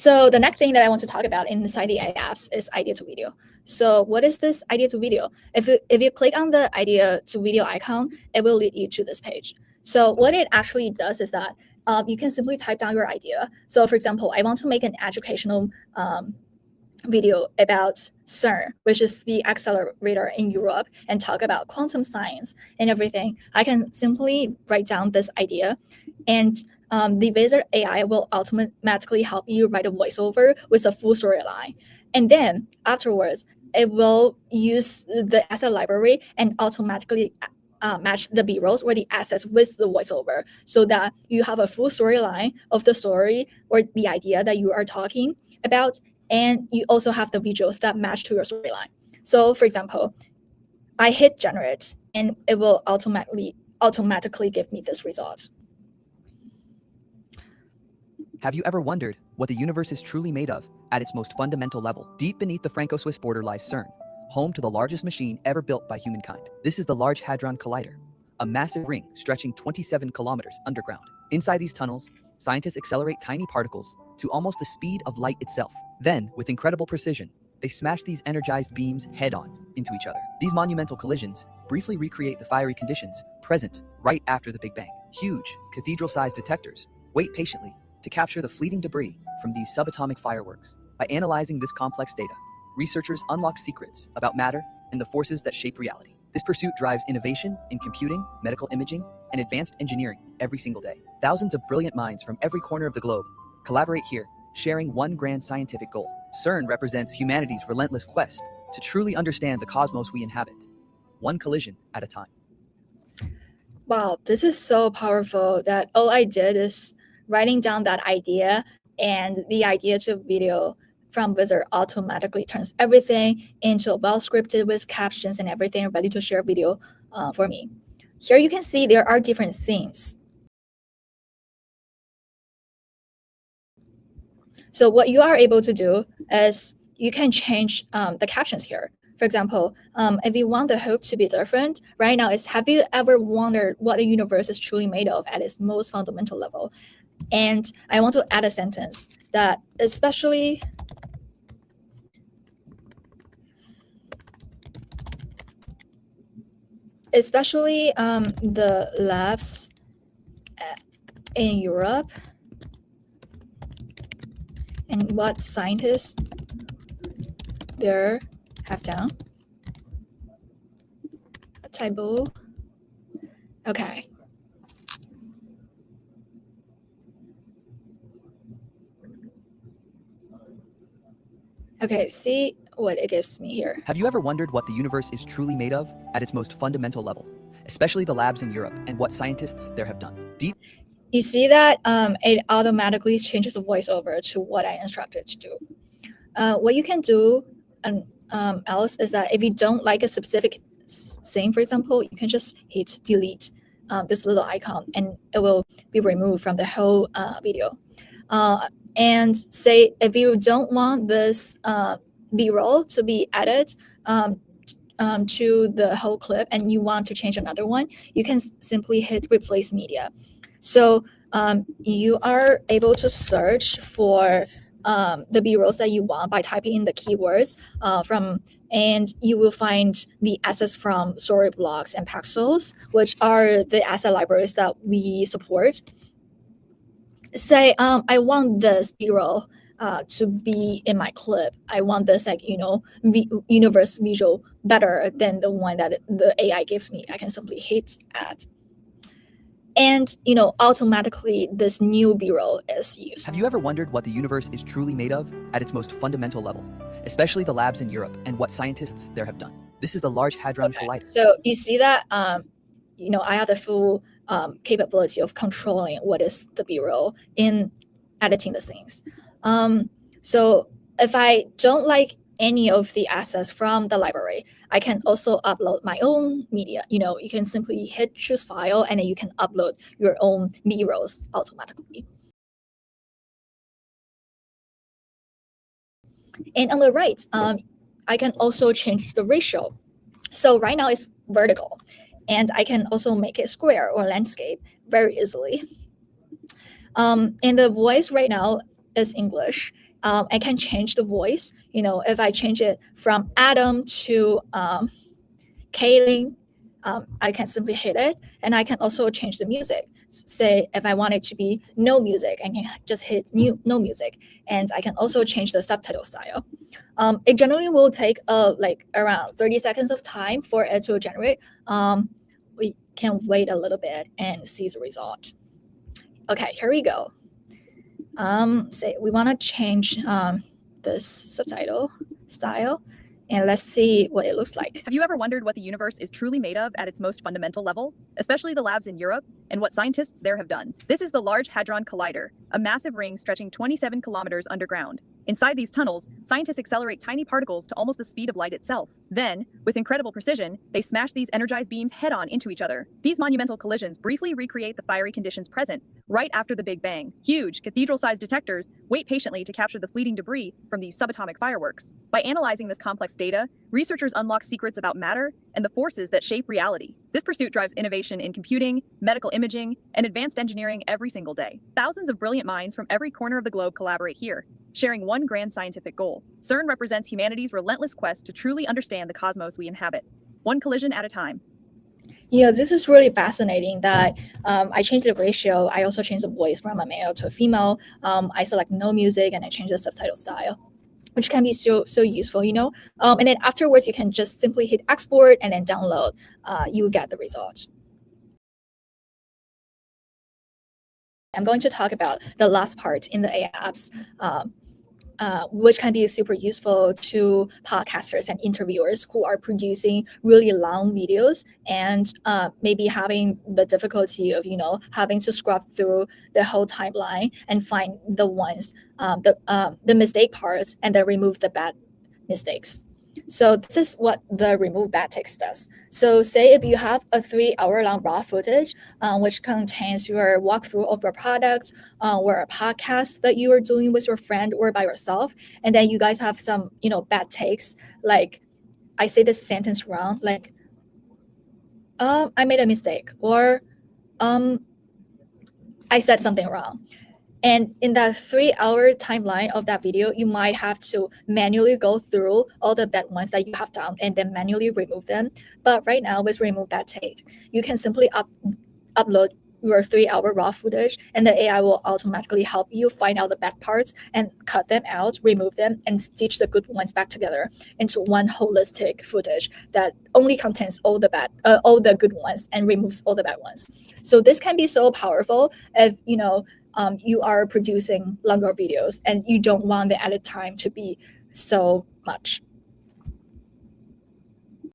So the next thing that I want to talk about inside the apps is idea to video. So what is this idea to video? If you click on the idea to video icon, it will lead you to this page. So what it actually does is that you can simply type down your idea. So for example, I want to make an educational video about CERN, which is the accelerator in Europe, and talk about quantum science and everything. I can simply write down this idea, and the Vizard AI will automatically help you write a voiceover with a full storyline. And then afterwards, it will use the asset library and automatically match the B-rolls or the assets with the voiceover, so that you have a full storyline of the story or the idea that you are talking about, and you also have the visuals that match to your storyline. So for example, I hit generate, and it will automatically give me this result. Have you ever wondered what the universe is truly made of at its most fundamental level? Deep beneath the Franco-Swiss border lies CERN, home to the largest machine ever built by humankind. This is the Large Hadron Collider, a massive ring stretching 27 kilometers underground. Inside these tunnels, scientists accelerate tiny particles to almost the speed of light itself. Then, with incredible precision, they smash these energized beams head-on into each other. These monumental collisions briefly recreate the fiery conditions present right after the Big Bang. Huge, cathedral-sized detectors wait patiently to capture the fleeting debris from these subatomic fireworks. By analyzing this complex data, researchers unlock secrets about matter and the forces that shape reality. This pursuit drives innovation in computing, medical imaging, and advanced engineering every single day. Thousands of brilliant minds from every corner of the globe collaborate here, sharing one grand scientific goal. CERN represents humanity's relentless quest to truly understand the cosmos we inhabit, one collision at a time. Wow, this is so powerful that all I did is writing down that idea, and the idea to video from Vizard automatically turns everything into a well-scripted with captions and everything ready to share video for me. Here you can see there are different scenes. So what you are able to do is you can change the captions here. For example, if you want the hope to be different, right now is, have you ever wondered what the universe is truly made of at its most fundamental level? And I want to add a sentence that especially the labs in Europe and what scientists there have done. A typo. Okay. Okay, see what it gives me here. Have you ever wondered what the universe is truly made of at its most fundamental level, especially the labs in Europe and what scientists there have done? You see that it automatically changes the voiceover to what I instructed to do. What you can do else is that if you don't like a specific scene, for example, you can just hit delete this little icon, and it will be removed from the whole video. And say if you don't want this B-roll to be added to the whole clip and you want to change another one, you can simply hit replace media. So you are able to search for the B-rolls that you want by typing in the keywords and you will find the assets from Storyblocks and Pexels, which are the asset libraries that we support. Say I want this B-roll to be in my clip. I want this, like, universe visual better than the one that the AI gives me. I can simply hit add, and automatically this new B-roll is used. Have you ever wondered what the universe is truly made of at its most fundamental level, especially the labs in Europe and what scientists there have done? This is the Large Hadron Collider. So you see that I have the full capability of controlling what is the B-roll in editing the scenes. So if I don't like any of the assets from the library, I can also upload my own media. You can simply hit choose file, and then you can upload your own B-rolls automatically. And on the right, I can also change the ratio. So right now it's vertical, and I can also make it square or landscape very easily. And the voice right now is English. I can change the voice. If I change it from Adam to Kaylin, I can simply hit it, and I can also change the music. Say if I want it to be no music, I can just hit no music, and I can also change the subtitle style. It generally will take like around 30 seconds of time for it to generate. We can wait a little bit and see the result. Okay, here we go. Say we want to change this subtitle style, and let's see what it looks like. Have you ever wondered what the universe is truly made of at its most fundamental level, especially the labs in Europe, and what scientists there have done? This is the Large Hadron Collider, a massive ring stretching 27 kilometers underground. Inside these tunnels, scientists accelerate tiny particles to almost the speed of light itself. Then, with incredible precision, they smash these energized beams head-on into each other. These monumental collisions briefly recreate the fiery conditions present right after the Big Bang. Huge, cathedral-sized detectors wait patiently to capture the fleeting debris from these subatomic fireworks. By analyzing this complex data, researchers unlock secrets about matter and the forces that shape reality. This pursuit drives innovation in computing, medical imaging, and advanced engineering every single day. Thousands of brilliant minds from every corner of the globe collaborate here, sharing one grand scientific goal. CERN represents humanity's relentless quest to truly understand the cosmos we inhabit, one collision at a time. This is really fascinating that I changed the ratio. I also changed the voice from a male to a female. I select no music, and I change the subtitle style, which can be so useful, and then afterwards you can just simply hit export and then download. You will get the result. I'm going to talk about the last part in the AI apps, which can be super useful to podcasters and interviewers who are producing really long videos and maybe having the difficulty of having to scrub through the whole timeline and find the ones the mistake parts and then remove the bad mistakes. So this is what the remove bad takes does. So say if you have a 3-hour long raw footage, which contains your walkthrough of your product or a podcast that you are doing with your friend or by yourself, and then you guys have some, bad takes, like I say this sentence wrong, like, I made a mistake, or I said something wrong. And in that 3-hour timeline of that video, you might have to manually go through all the bad ones that you have done and then manually remove them. But right now, with Remove Bad Take, you can simply upload your 3-hour raw footage, and the AI will automatically help you find out the bad parts and cut them out, remove them, and stitch the good ones back together into one holistic footage that only contains all the good ones and removes all the bad ones. So this can be so powerful if you are producing longer videos and you don't want the edit time to be so much.